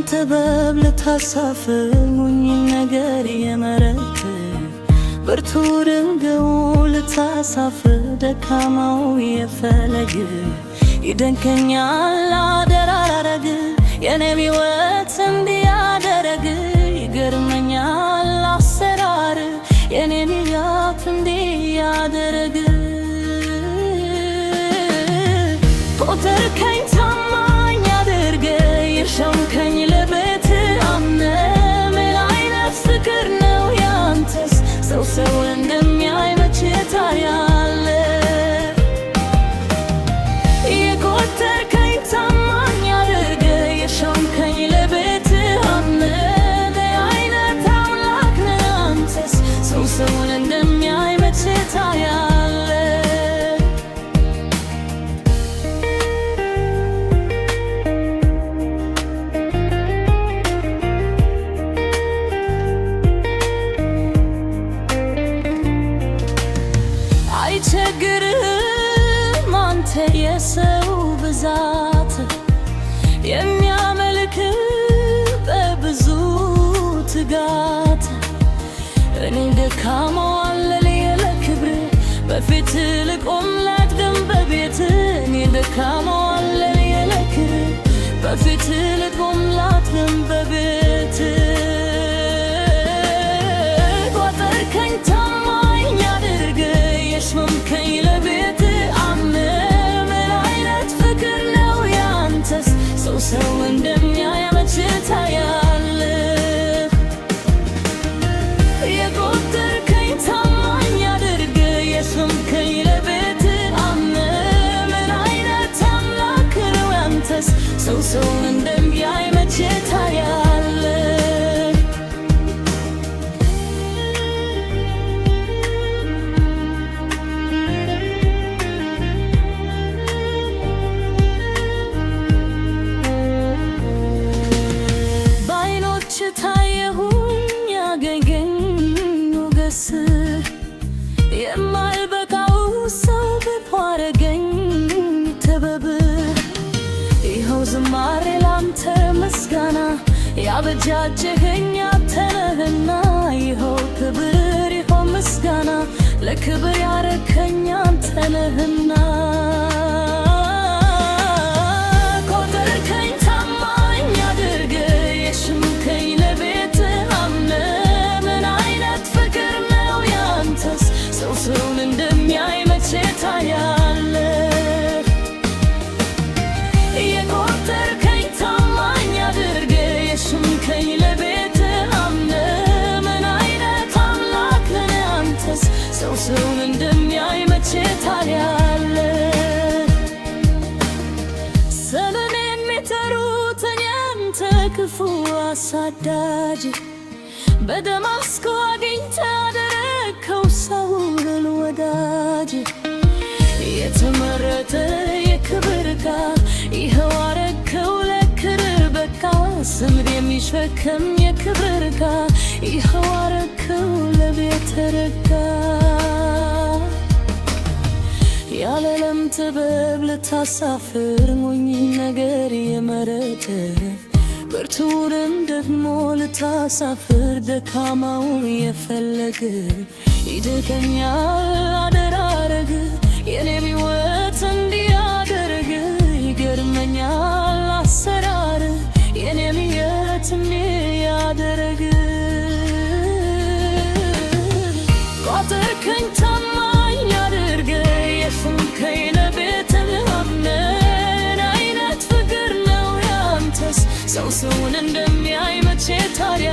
ጥበብ ልታሳፍሩኝ ነገር የመረጥ ብርቱ ድንጋዩ ልታሳፍር ደካማው የፈለግ ይደንቀኛል አደራረግ የኔም ሕይወት እንዲያደረግ ይገርመኛል አሰራር የኔም ሕይወት እንዲያደረግ ቆጠርከኝ ታማኝ አድርገ የሾምከኝ ለቤት አምነ ምን አይነት ፍቅር ነው ያንተስ ሰው ሰው እንደሚያይ መቼ ታያለ የቆጠርከኝ ታማኝ አድርገ የሾምከኝ ለቤት አምነ ምን አይነት አምላክ ነው ያንተስ ሰው ሰውን እንደሚያይ መቼ ታያለ አይቸግርህም አንተ የሰው ብዛት የሚያመልክ በብዙ ትጋት እኔ ደካማው አለልየ ለክብር በፊት ልቆም ላድግም በቤት እኔ ደካማው አለልየ ለክብር በፊት ልቆም ላድግም በቤት ቆጠርከኝ ታማኝ አድርገ የሾምከኝ ለቤት አምነ ምን አይነት ፍቅር ነው ያንተስ ሰው ሰው እንደሚያይ መቼ ታያለ የቆጠርከኝ ታማኝ አድርገ የሾምከኝ ለቤት አምነ ምን አይነት አምላክ ነው ያንተስ ሰው ሰው እንደሚያይ መቼ ታያለ ታየሁኝ ያገኘኝ ሞገስ የማልበቃው ሰው ብታረገኝ ጥበብ ይኸው ዝማሬ ላንተ ምስጋና ያበጃጀኸኝ አንተ ነህና ይኸው ክብር ይኸው ምስጋና ለክብር ያረከኝ አንተ ነህና ቆጠርከኝ ታማኝ አድርገ የሾምከኝ ለቤት አምነ ምን አይነት ፍቅር ነው ያንተስ ሰው ሰውን እንደሚያይ መቼ ታያለ የቆጠርከኝ ታማኝ አድርገ የሾምከኝ ለቤት አምነ ምን አይነት አምላክ ነህ ያንተስ ሰው ሰውን እንደሚያይ መቼ ታያለ ስለኔ የሚጠሩትን ያንተ ክፉ አሳዳጅ በደማስቆ አግኝተ ያደረግከው ሳውልን ወዳጅ የተመረጠ የክብር ዕቃ ይኸው አረግከው ለክብር በቃ ስምህ የሚሸከም የክብር ዕቃ ይኸው አረግከው ለቤት ረጋ ያለለም ጥበብ ልታሳፍር ሞኝ ነገር የመረጠ ብርቱንም ደግሞ ልታሳፍር ደካማው የፈለገ ይደንቀኛል አደራረግ የኔም ሕይወት እንዲያደረግ ይገርመኛል አሰራር የኔም ሕይወት እንዲያደረግ ቆጠርከኝ ታማኝ አድርገ የሾምከኝ ለቤት አምነ ምን አይነት ፍቅር ነው ያንተስ ሰው ሰውን እንደሚያይ መቼ ታዲያ